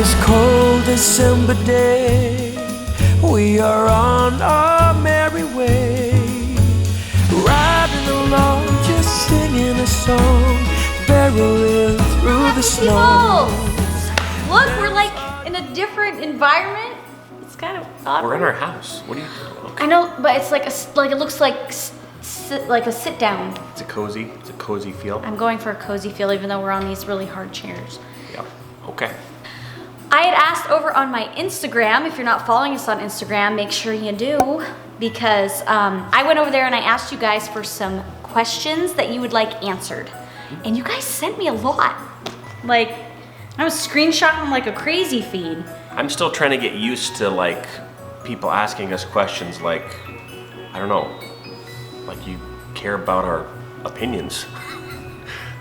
this cold December day, we are on our merry way, riding along, just singing a song, barreling through the snow. Look, we're like in a different environment. It's kind of odd. We're in our house. What do you? Okay. I know, but it's like it looks like a sit down. It's a cozy feel. I'm going for a cozy feel, even though we're on these really hard chairs. Yeah. Okay. I had asked over on my Instagram, if you're not following us on Instagram, make sure you do, because I went over there and I asked you guys for some questions that you would like answered. And you guys sent me a lot. Like, I was screenshotting like a crazy feed. I'm still trying to get used to like people asking us questions like, I don't know, like you care about our opinions.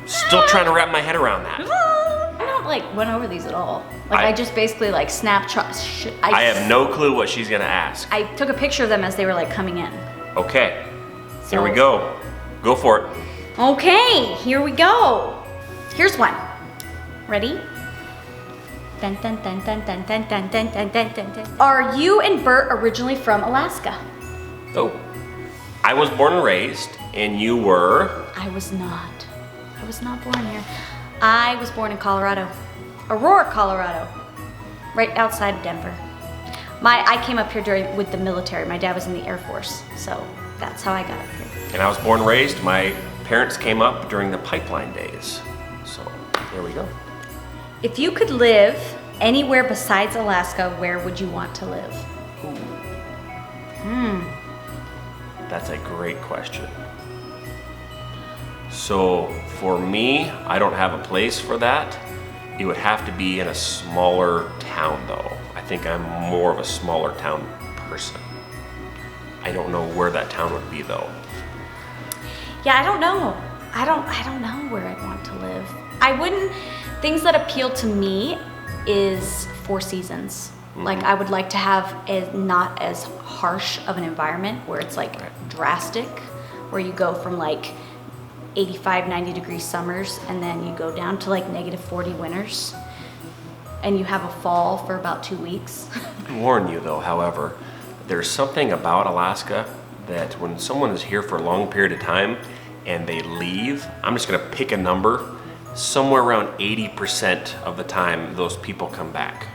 Still trying to wrap my head around that. I don't like went over these at all. Like I just basically like snapshot. I have no clue what she's gonna ask. I took a picture of them as they were like coming in. Okay, here we go. Go for it. Okay, here we go. Here's one. Ready? Dun, dun, dun, dun, dun, dun, dun, dun, dun, dun, dun, dun. Are you and Bert originally from Alaska? Oh, I was born and raised, and you were? I was not. I was not born here. I was born in Colorado, Aurora, Colorado, right outside of Denver. I came up here with the military. My dad was in the Air Force, so that's how I got up here. And I was born and raised. My parents came up during the pipeline days. So there we go. If you could live anywhere besides Alaska, where would you want to live? That's a great question. So for me, I don't have a place for that. It would have to be in a smaller town though. I think I'm more of a smaller town person. I don't know where that town would be though. Yeah, I don't know. I don't know where I'd want to live. I wouldn't, things that appeal to me is 4 seasons. Like I would like to have not as harsh of an environment where it's like drastic, where you go from like 85, 90 degree summers and then you go down to like -40 winters and you have a fall for about 2 weeks. I warn you though, however, there's something about Alaska that when someone is here for a long period of time and they leave, I'm just gonna pick a number, somewhere around 80% of the time those people come back.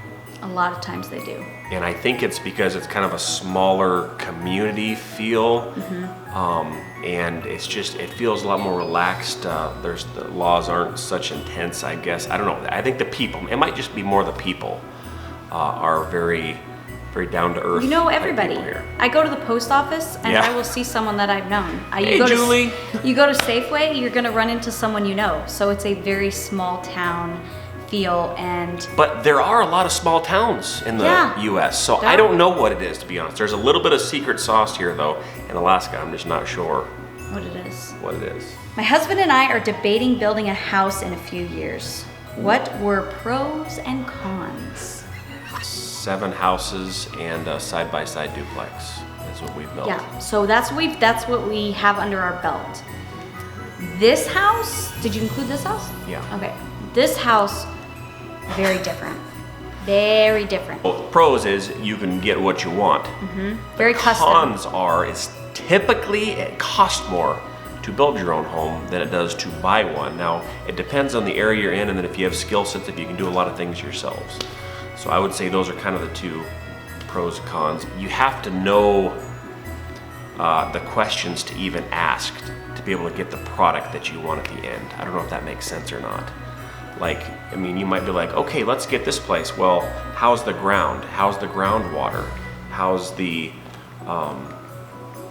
A lot of times they do. And I think it's because it's kind of a smaller community feel. And it's just, it feels a lot more relaxed. The laws aren't such intense, I guess. I don't know. I think the people, it might just be more the people are very, very down to earth. You know everybody. Here. I go to the post office and I will see someone that I've known. Hey, Julie. You go to Safeway, you're gonna run into someone you know. So it's a very small town feel But there are a lot of small towns in the US, so I don't know what it is, to be honest. There's a little bit of secret sauce here though in Alaska. I'm just not sure what it is. is. My husband and I are debating building a house in a few years. What were pros and cons? 7 houses and a side-by-side duplex is what we've built. Yeah, so that's what we have under our belt. This house, did you include this house? Yeah. Okay, this house, very different. Very different. Well, the pros is you can get what you want. Very custom. Cons are, it's typically it costs more to build your own home than it does to buy one. Now, it depends on the area you're in and then if you have skill sets, if you can do a lot of things yourselves. So I would say those are kind of the 2 pros and cons. You have to know the questions to even ask to be able to get the product that you want at the end. I don't know if that makes sense or not. Like, I mean, you might be like, okay, let's get this place. Well, how's the ground? How's the groundwater? How's the,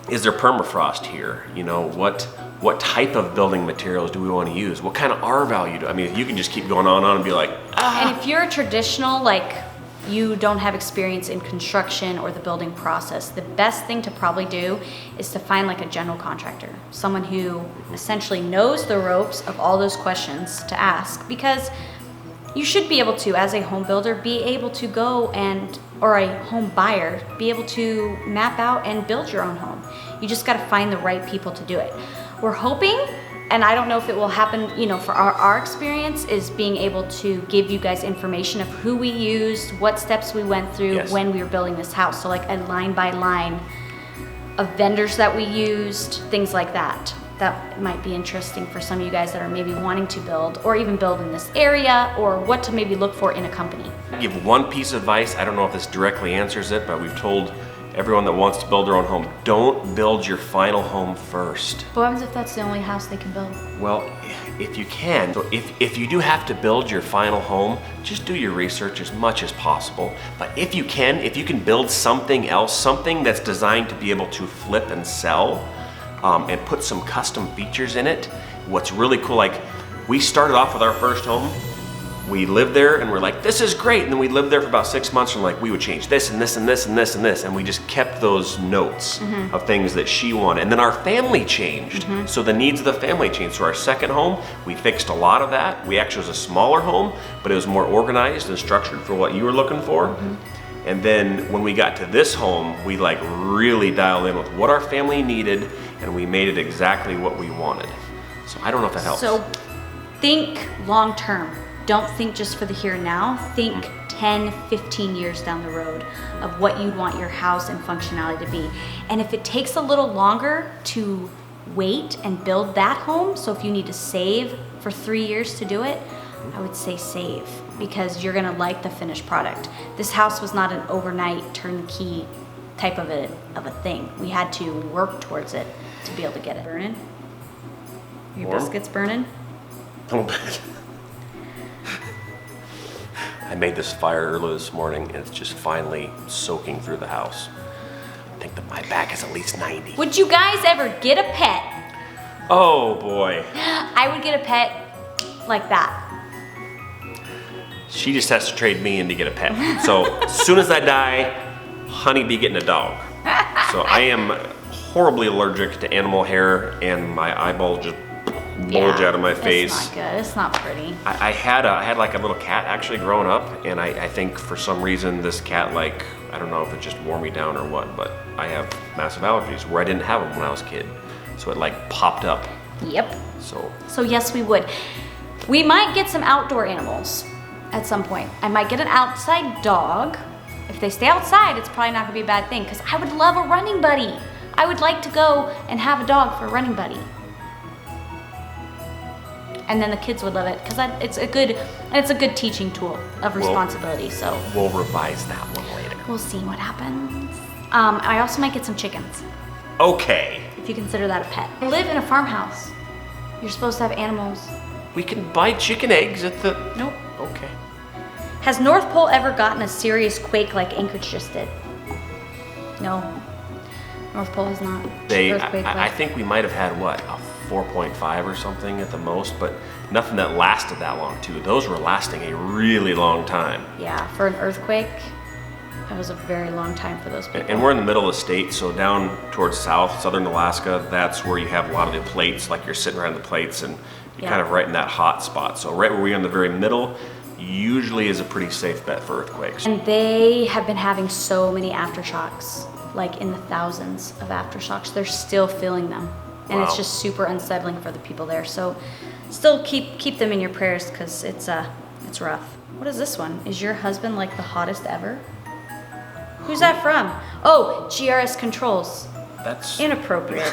is there permafrost here? You know, what type of building materials do we want to use? What kind of R value I mean, you can just keep going on and be like, And if you're a traditional, like you don't have experience in construction or the building process, the best thing to probably do is to find like a general contractor, someone who essentially knows the ropes of all those questions to ask, because you should be able to, as a home builder, be able to go or a home buyer, be able to map out and build your own home. You just got to find the right people to do it. We're hoping and I don't know if it will happen, you know, for our experience is being able to give you guys information of who we used, what steps we went through Yes. when we were building this house. So like a line by line of vendors that we used, things like that. That might be interesting for some of you guys that are maybe wanting to build or even build in this area, or what to maybe look for in a company. I'll give one piece of advice. I don't know if this directly answers it, but we've told everyone that wants to build their own home, don't build your final home first. What happens if that's the only house they can build? Well, if you can, so if you do have to build your final home, just do your research as much as possible. But if you can build something else, something that's designed to be able to flip and sell, and put some custom features in it. What's really cool, like we started off with our first home, we lived there and we're like, this is great. And then we lived there for about 6 months and like, we would change this and this and this and this and this. And we just kept those notes of things that she wanted. And then our family changed. So the needs of the family changed. So our second home, we fixed a lot of that. We actually was a smaller home, but it was more organized and structured for what you were looking for. And then when we got to this home, we like really dialed in with what our family needed, and we made it exactly what we wanted. So I don't know if that helps. So think long term. Don't think just for the here and now. Think 10, 15 years down the road of what you'd want your house and functionality to be. And if it takes a little longer to wait and build that home, so if you need to save for 3 years to do it, I would say save, because you're gonna like the finished product. This house was not an overnight turnkey type of a thing. We had to work towards it to be able to get it. Burning? Your Warm? biscuits burning? A little bit. I made this fire early this morning and it's just finally soaking through the house. I think that my back is at least 90. Would you guys ever get a pet? Oh boy. I would get a pet like that. She just has to trade me in to get a pet. So as soon as I die, Honeybee getting a dog. So I am horribly allergic to animal hair and my eyeballs just bulge out of my face. It's not good. It's not pretty. I had like a little cat actually growing up, and I think for some reason this cat, like, I don't know if it just wore me down or what, but I have massive allergies where I didn't have them when I was a kid. So it like popped up. Yep. So yes, we would. We might get some outdoor animals at some point. I might get an outside dog. If they stay outside, it's probably not gonna be a bad thing, because I would love a running buddy. I would like to go and have a dog for a running buddy. And then the kids would love it, because it's a good teaching tool of responsibility. So we'll revise that one later. we'll see what happens. I also might get some chickens, Okay. if you consider that a pet. I live in a farmhouse. You're supposed to have animals. We can buy chicken eggs at the... Nope. Okay. Has North Pole ever gotten a serious quake like Anchorage just did? No. North Pole has not. I think we might have had, what, a 4.5 or something at the most, but nothing that lasted that long too. Those were lasting a really long time. Yeah, for an earthquake, that was a very long time for those people. And we're in the middle of the state, so down towards southern Alaska, that's where you have a lot of the plates, like you're sitting around the plates and you're kind of right in that hot spot. So right where we're in the very middle, usually is a pretty safe bet for earthquakes. And they have been having so many aftershocks, like in the thousands of aftershocks. They're still feeling them. And it's just super unsettling for the people there. So still keep them in your prayers, because it's rough. What is this one? Is your husband like the hottest ever? Who's that from? Oh, GRS Controls. That's Inappropriate.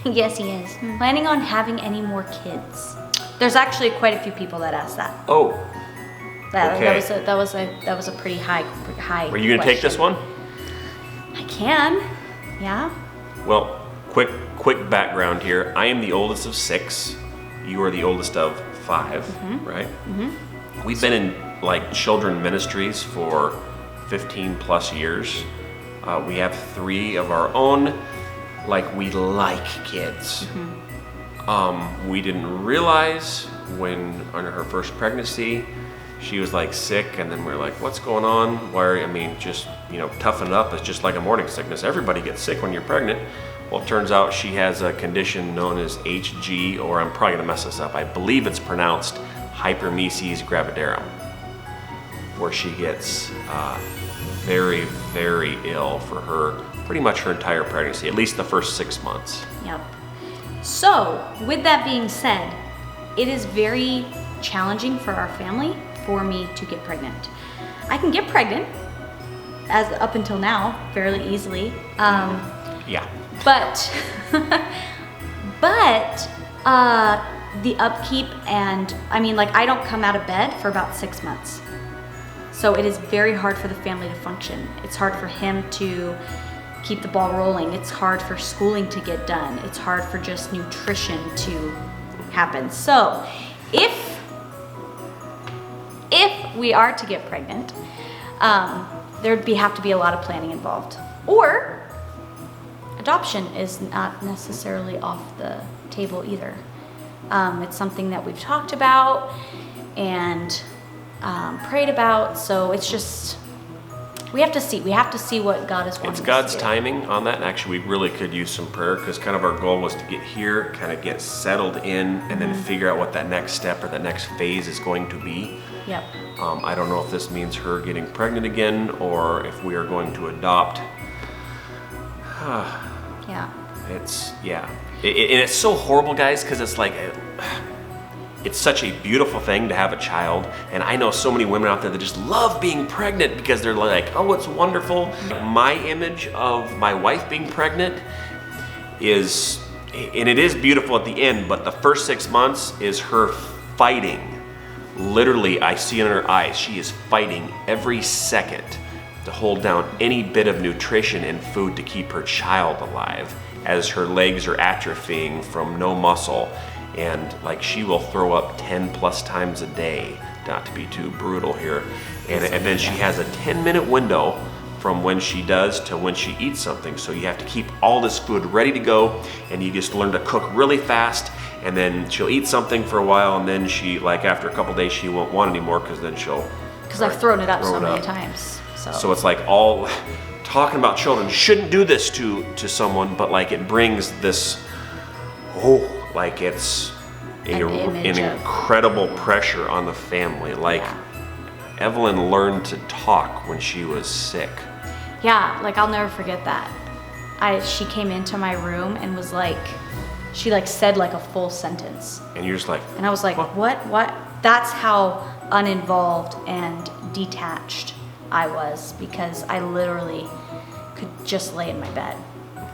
Yes, he is. Planning on having any more kids? There's actually quite a few people that asked that. Oh, That okay. that was a pretty high. Are you gonna take this one? I can. Yeah. Well, quick background here. I am the oldest of 6. You are the oldest of 5, right? Mm-hmm. We've been in like children ministries for 15 plus years. We have 3 of our own. Like, we like kids. We didn't realize when under her first pregnancy, she was like sick, and then we were like, what's going on? Just, toughen it up. It's just like a morning sickness. Everybody gets sick when you're pregnant. Well, it turns out she has a condition known as HG, or I'm probably gonna mess this up. I believe it's pronounced hypermesis gravidarum, where she gets very, very ill for pretty much her entire pregnancy, at least the first 6 months. Yep. So, with that being said, it is very challenging for our family for me to get pregnant. I can get pregnant, as up until now, fairly easily. Yeah. But the upkeep, and I mean, like, I don't come out of bed for about 6 months. So it is very hard for the family to function. It's hard for him to keep the ball rolling. It's hard for schooling to get done. It's hard for just nutrition to happen. So if we are to get pregnant, there'd have to be a lot of planning involved. Or adoption is not necessarily off the table either. It's something that we've talked about and prayed about. So it's just, we have to see. We have to see what God is wanting us to do. It's God's timing on that. And actually, we really could use some prayer, because kind of our goal was to get here, kind of get settled in, and then figure out what that next step or that next phase is going to be. Yep. I don't know if this means her getting pregnant again, or if we are going to adopt. Yeah. And it's so horrible, guys, because it's like, it's such a beautiful thing to have a child. And I know so many women out there that just love being pregnant because they're like, oh, it's wonderful. My image of my wife being pregnant is, and it is beautiful at the end, but the first 6 months is her fighting. Literally, I see it in her eyes. She is fighting every second to hold down any bit of nutrition and food to keep her child alive, as her legs are atrophying from no muscle. And like, she will throw up 10 plus times a day, not to be too brutal here. And then she has a 10-minute window from when she does to when she eats something. So you have to keep all this food ready to go, and you just learn to cook really fast. And then she'll eat something for a while, and then she, like, after a couple days, she won't want anymore, because then she'll... Because I've thrown it up so many times. So it's like, all talking about children, shouldn't do this to someone, but like, it brings this, like, it's an incredible pressure on the family. Like, Evelyn learned to talk when she was sick. Yeah, like, I'll never forget that. She came into my room and was like, she like said like a full sentence. And you're just like... And I was like, what? That's how uninvolved and detached I was, because I literally could just lay in my bed.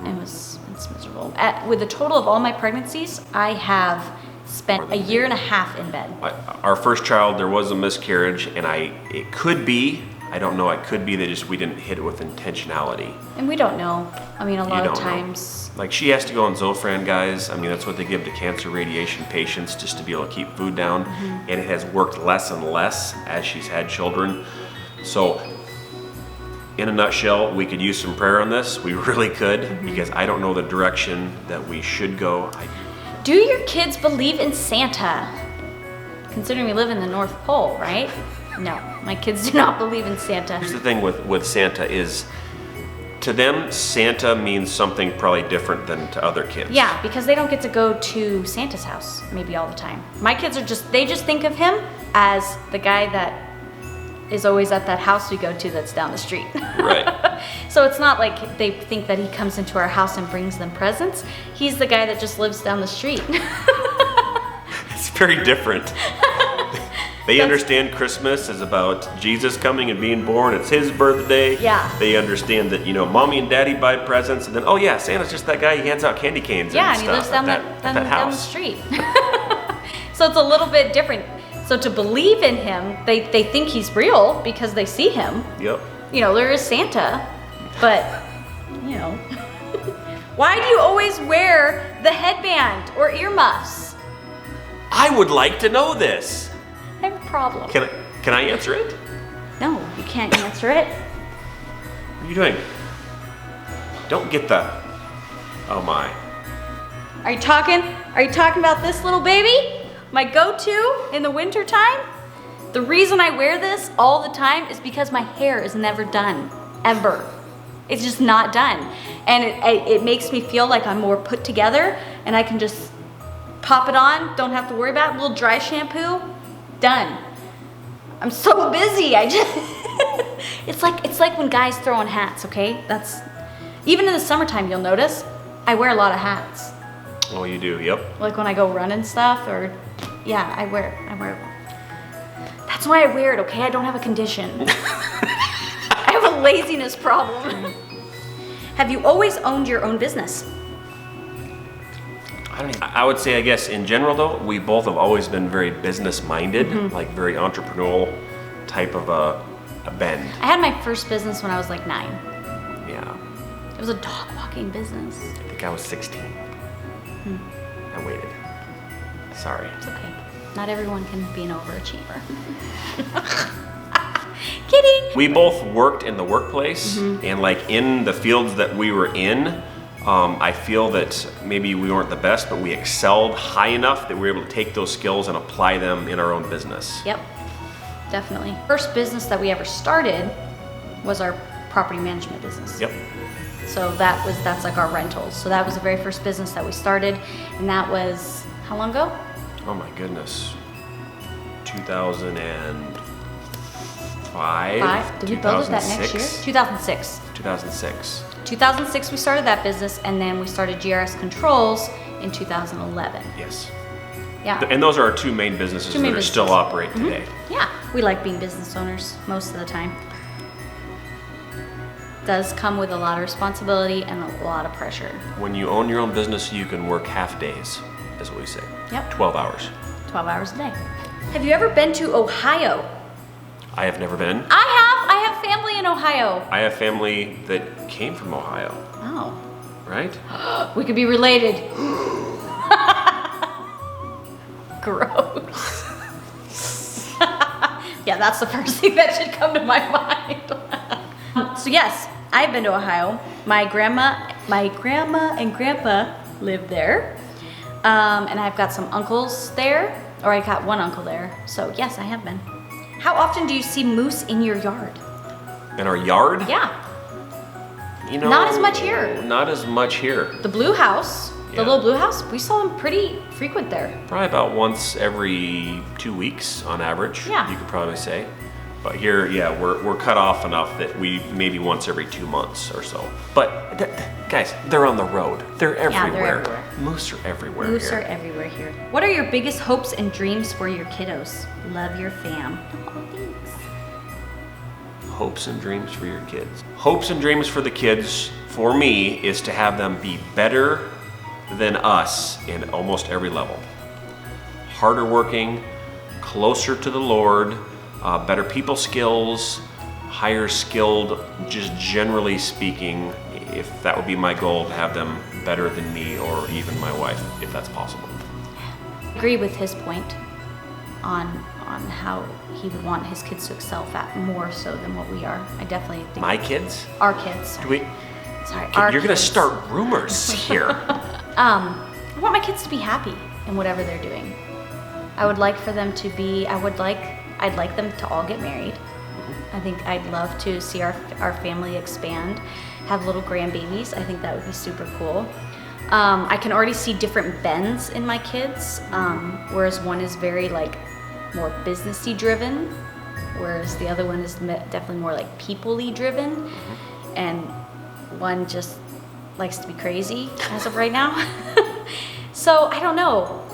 It's miserable. With the total of all my pregnancies, I have spent a year and a half in bed. Our first child, there was a miscarriage, and it could be, I don't know, it could be that we didn't hit it with intentionality. And we don't know. I mean, a lot of times... Like, she has to go on Zofran, guys. I mean, that's what they give to cancer radiation patients, just to be able to keep food down. And it has worked less and less as she's had children. So, in a nutshell, we could use some prayer on this. We really could, because I don't know the direction that we should go. Do your kids believe in Santa? Considering we live in the North Pole, right? No, my kids do not believe in Santa. Here's the thing with Santa is, to them, Santa means something probably different than to other kids. Yeah, because they don't get to go to Santa's house maybe all the time. My kids they just think of him as the guy that is always at that house we go to that's down the street. Right. So it's not like they think that he comes into our house and brings them presents. He's the guy that just lives down the street. It's very different. They understand Christmas is about Jesus coming and being born. It's his birthday. Yeah. They understand that, mommy and daddy buy presents, and then, oh yeah, Santa's just that guy. He hands out candy canes and stuff. Yeah, and he lives down down the house. street. So it's a little bit different. So to believe in him, they think he's real because they see him. Yep. There is Santa, but, why do you always wear the headband or earmuffs? I would like to know this. I have a problem. Can I answer it? No, you can't answer it. What are you doing? Don't get the... Oh my. Are you talking about this little baby? My go-to in the winter time? The reason I wear this all the time is because my hair is never done, ever. It's just not done. And it makes me feel like I'm more put together, and I can just pop it on, don't have to worry about it. A little dry shampoo, done. I'm so busy. It's like when guys throw on hats, okay? Even in the summertime, you'll notice I wear a lot of hats. Oh, you do, yep. Like when I go run and stuff, or yeah, I wear it. That's why I wear it, okay? I don't have a condition. I have a laziness problem. Have you always owned your own business? I would say, I guess, in general though, we both have always been very business-minded, like very entrepreneurial type of a bend. I had my first business when I was like 9. Yeah. It was a dog walking business. I think I was 16. I waited. Sorry. It's okay. Not everyone can be an overachiever. Kidding! We both worked in the workplace, and like in the fields that we were in, I feel that maybe we weren't the best, but we excelled high enough that we were able to take those skills and apply them in our own business. Yep, definitely. First business that we ever started was our property management business. Yep. So that's like our rentals. So that was the very first business that we started, and that was how long ago? Oh my goodness. 2005. Did we build it that next year? 2006. 2006. 2006 we started that business, and then we started GRS Controls in 2011. Yes. Yeah. And those are our two main businesses that are still operate today. Yeah, we like being business owners most of the time. Does come with a lot of responsibility and a lot of pressure. When you own your own business, you can work half days, is what we say. Yep. 12 hours. 12 hours a day. Have you ever been to Ohio? I have never been. I have family in Ohio. I have family that came from Ohio. Oh. Right? We could be related. Gross. Yeah, that's the first thing that should come to my mind. So yes, I've been to Ohio. My grandma and grandpa live there. And I've got some uncles there, or I got one uncle there. So yes, I have been. How often do you see moose in your yard? In our yard? Yeah. You know, Not as much here. Not as much here. The blue house, the Yeah. little blue house, we saw them pretty frequent there. Probably about once every 2 weeks on average, Yeah. you could probably say. But here, yeah, we're cut off enough that we maybe once every 2 months or so. But guys, they're on the road. They're everywhere. everywhere. Moose are everywhere Moose here. are everywhere here. What are your biggest hopes and dreams for your kiddos? Love your fam. Oh, thanks. Hopes and dreams for your kids. Hopes and dreams for the kids, for me, is to have them be better than us in almost every level. Harder working, closer to the Lord, better people skills, higher skilled, just generally speaking, if that would be my goal, to have them better than me or even my wife, if that's possible. I agree with his point on how he would want his kids to excel more so than what we are. I definitely think My kids? our kids. Do we? Sorry, You're gonna kids. start rumors here. I want my kids to be happy in whatever they're doing. I would like for them to be. I'd like them to all get married. I think I'd love to see our family expand, have little grandbabies. I think that would be super cool. I can already see different bends in my kids, whereas one is very like more businessy driven, whereas the other one is definitely more like people-y driven, and one just likes to be crazy as of right now. So I don't know.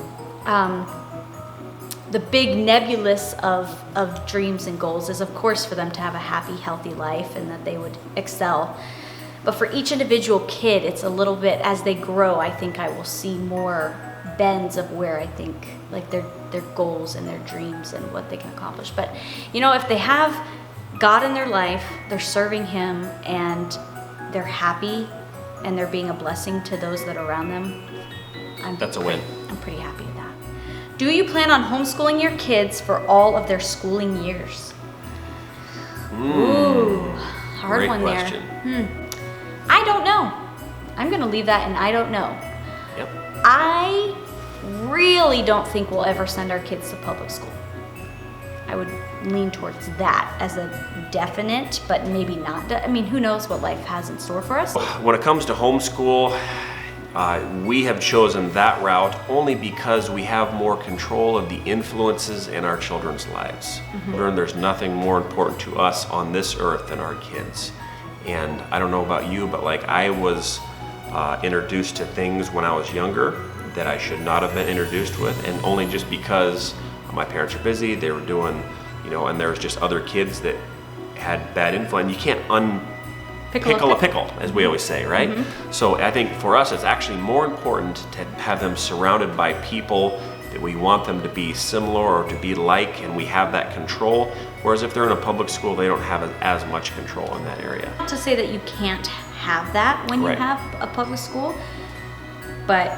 The big nebulous of dreams and goals is, of course, for them to have a happy, healthy life and that they would excel. But for each individual kid, it's a little bit, as they grow, I think I will see more bends of where I think like their goals and their dreams and what they can accomplish. But you know, if they have God in their life, they're serving Him, and they're happy, and they're being a blessing to those that are around them, That's a win. I'm pretty happy with that. Do you plan on homeschooling your kids for all of their schooling years? Ooh, hard Great one question. there. I don't know. I'm gonna leave that in I don't know. Yep. I really don't think we'll ever send our kids to public school. I would lean towards that as a definite, but maybe not. I mean, who knows what life has in store for us? When it comes to homeschool, we have chosen that route only because we have more control of the influences in our children's lives. There's nothing more important to us on this earth than our kids. And I don't know about you, but like I was introduced to things when I was younger that I should not have been introduced with, and only just because my parents are busy, they were doing, and there was just other kids that had bad influence. You can't pickle a pickle, as we always say, right? Mm-hmm. So I think for us, it's actually more important to have them surrounded by people that we want them to be similar or to be like, and we have that control. Whereas if they're in a public school, they don't have as much control in that area. Not to say that you can't have that when you have a public school, but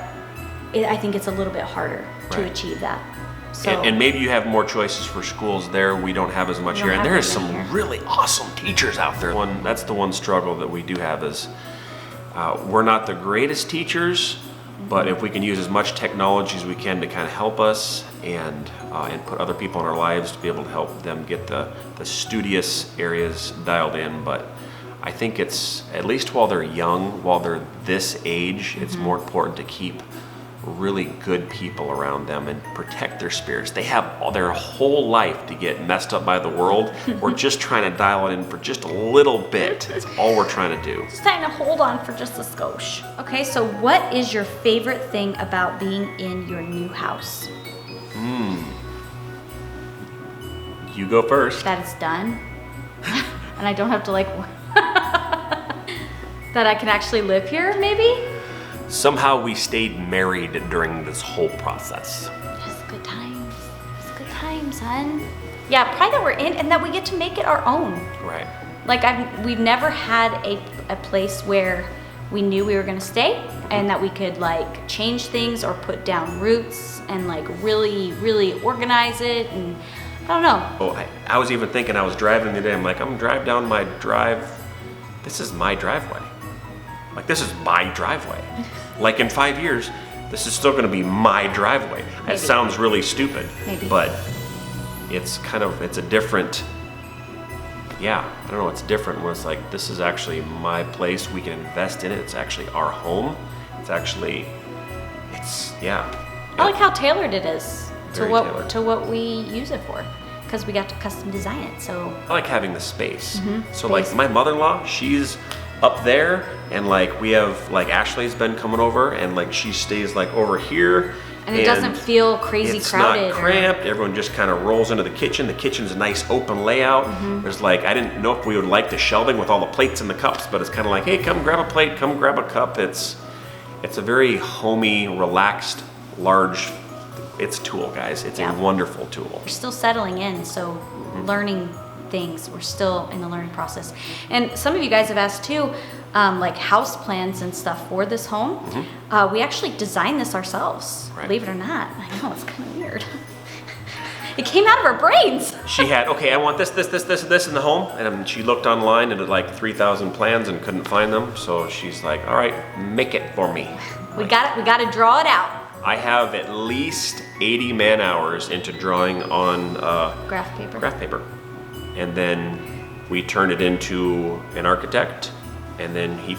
I think it's a little bit harder to achieve that. So, and maybe you have more choices for schools there. We don't have as much here. And there is some really awesome teachers out there. That's the one struggle that we do have is we're not the greatest teachers, but if we can use as much technology as we can to kind of help us and put other people in our lives to be able to help them get the studious areas dialed in. But I think it's, at least while they're young, while they're this age, it's more important to keep really good people around them and protect their spirits. They have their whole life to get messed up by the world. We're just trying to dial it in for just a little bit. That's all we're trying to do. Just trying to hold on for just a skosh. Okay, so what is your favorite thing about being in your new house? You go first. That it's done. And I don't have to that I can actually live here, maybe? Somehow we stayed married during this whole process. Just good times. Just good times, hon. Yeah, probably that we're in and that we get to make it our own. Right. Like we've never had a place where we knew we were gonna stay and that we could change things or put down roots and really, really organize it, and I don't know. Oh, I was even thinking, I was driving the other day, I'm like, I'm gonna drive down my drive. This is my driveway. This is my driveway. In 5 years, this is still gonna be my driveway. Maybe. It sounds really stupid, Maybe. but it's a different, I don't know, it's different when it's this is actually my place, we can invest in it, it's actually our home. I like how tailored it is Very tailored. to what we use it for, because we got to custom design it, so. I like having the space. So Space. my mother-in-law, she's up there, and we have Ashley's been coming over, and she stays over here. And it doesn't feel crazy crowded. It's not cramped. Everyone just kind of rolls into the kitchen. The kitchen's a nice open layout. There's I didn't know if we would like the shelving with all the plates and the cups, but it's kind of hey, come grab a plate, come grab a cup. It's a very homey, relaxed, large. It's a tool, guys. It's a wonderful tool. We're still settling in, so learning things. We're still in the learning process. And some of you guys have asked too, house plans and stuff for this home. We actually designed this ourselves, believe it or not. I know, it's kind of weird. It came out of our brains. She had, I want this, and this in the home. And she looked online and had 3,000 plans and couldn't find them. So she's all right, make it for me. We got to draw it out. I have at least 80 man hours into drawing on Graph paper. And then we turned it into an architect, and then he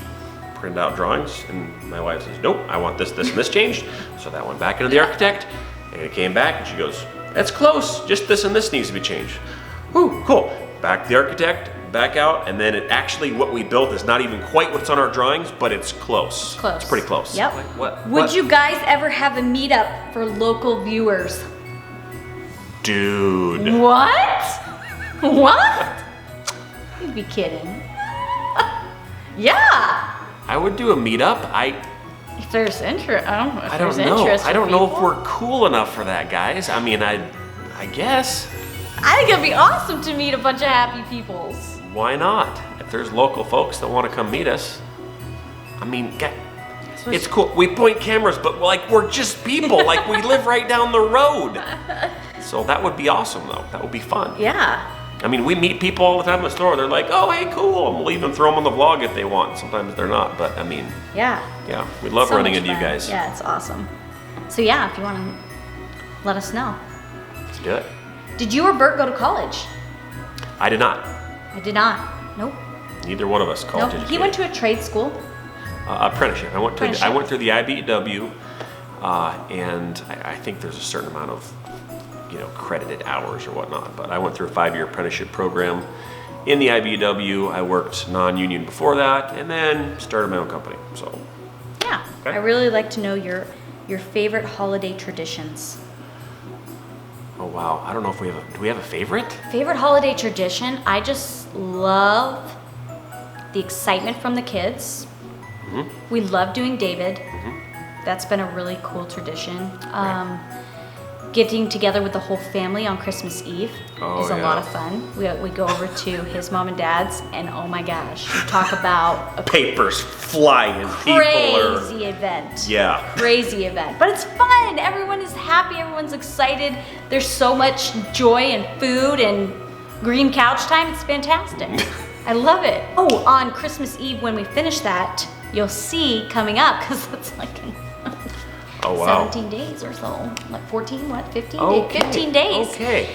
printed out drawings, and my wife says, nope, I want this, and this changed. So that went back into the architect, and it came back, and she goes, that's close, just this and this needs to be changed. Whew, cool. Back to the architect, back out, and then what we built is not even quite what's on our drawings, but it's close. Close. It's pretty close. Yep. Would you guys ever have a meetup for local viewers? Dude. What? What? You'd be kidding. Yeah. I would do a meetup. If there's interest, I don't know. I don't know if we're cool enough for that, guys. I mean, I guess. I think it'd be awesome to meet a bunch of happy peoples. Why not? If there's local folks that want to come meet us, I mean, it's cool. We point cameras, but we're just people. We live right down the road. So that would be awesome, though. That would be fun. Yeah. I mean, we meet people all the time in the store. They're oh, hey, cool. And we'll even throw them on the vlog if they want. Sometimes they're not, but I mean. Yeah. Yeah, we love running into you guys. Yeah, it's awesome. So yeah, if you want to let us know. Let's do it. Did you or Bert go to college? I did not. I did not. Nope. Neither one of us college educated. He went to a trade school. Apprenticeship. I went through the IBEW, and I think there's a certain amount of credited hours or whatnot, but I went through a 5-year apprenticeship program in the IBEW. I worked non-union before that, and then started my own company. So yeah, okay. I really like to know your your favorite holiday traditions. Oh wow, I don't know if do we have a favorite? Favorite holiday tradition? I just love the excitement from the kids. We love doing David. That's been a really cool tradition. Getting together with the whole family on Christmas Eve is a lot of fun. We go over to his mom and dad's, and oh my gosh, you talk about a Papers flying, crazy event. Yeah. Crazy event. But it's fun. Everyone is happy. Everyone's excited. There's so much joy and food and green couch time. It's fantastic. I love it. Oh, on Christmas Eve when we finish that, you'll see coming up, because it's like 17 days or so. Like 14, what, 15 days? 15 days. Okay.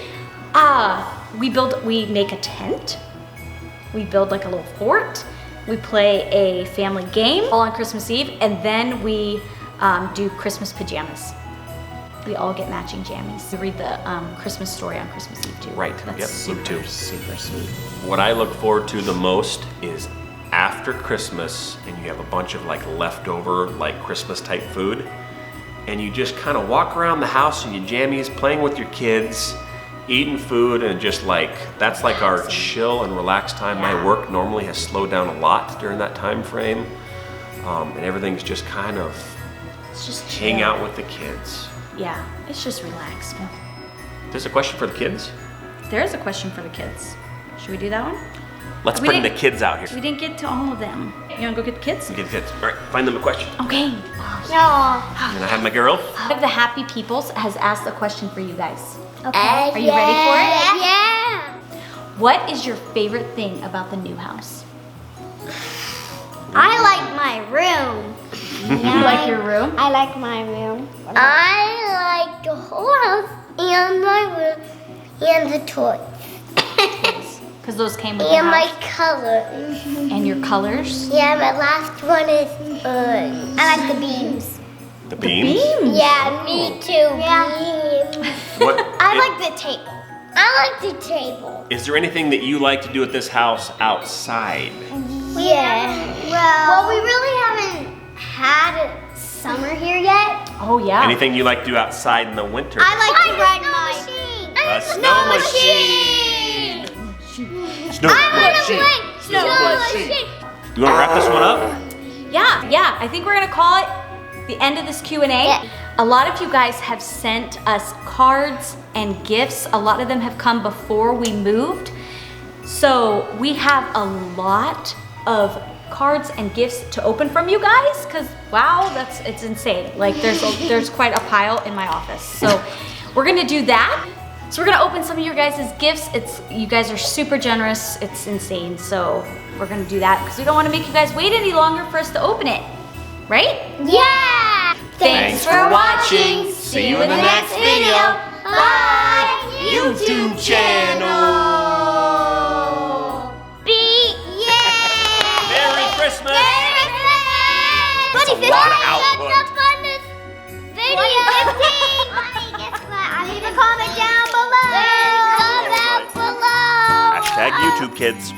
We make a tent. We build like a little fort. We play a family game all on Christmas Eve, and then we do Christmas pajamas. We all get matching jammies. We read the Christmas story on Christmas Eve too. Right. That's super sweet. What I look forward to the most is after Christmas, and you have a bunch of like leftover like Christmas type food, and you just kind of walk around the house in your jammies, playing with your kids, eating food, and just like, that's like our chill and relaxed time. My work normally has slowed down a lot during that time frame, and everything's just kind of hang out with the kids. Yeah, it's just relaxed. There's a question for the kids? There is a question for the kids. Should we do that one? Let's bring the kids out here. We didn't get to all of them. You wanna go get the kids? Get the kids. All right, find them a question. Okay. And I have my girl. One of the Happy Peoples has asked a question for you guys. Okay. Are you ready for it? Yeah. What is your favorite thing about the new house? I like my room. You like your room? I like my room. I like the whole house and my room and the toys. Because those came with the And my house. colors. And your colors? Yeah, my last one is I like the beams. The beams? Yeah, me too. Beams. I like the table. I like the table. Is there anything that you like to do at this house outside? Yeah. Well, we really haven't had summer here yet. Oh, yeah. Anything you like to do outside in the winter? I like to ride my snow machine. Snow machine. You want to wrap this one up? Yeah. I think we're gonna call it the end of this Q&A. Yeah. A lot of you guys have sent us cards and gifts. A lot of them have come before we moved. So we have a lot of cards and gifts to open from you guys, because wow, it's insane. Like there's quite a pile in my office. So we're gonna do that. So we're gonna open some of your guys' gifts. You guys are super generous. It's insane. So we're gonna do that because we don't want to make you guys wait any longer for us to open it, right? Yeah. Thanks for watching. See you in the next video. Bye. YouTube channel. Merry Christmas. That's a lot of output. Leave a comment down below. Hashtag YouTube kids.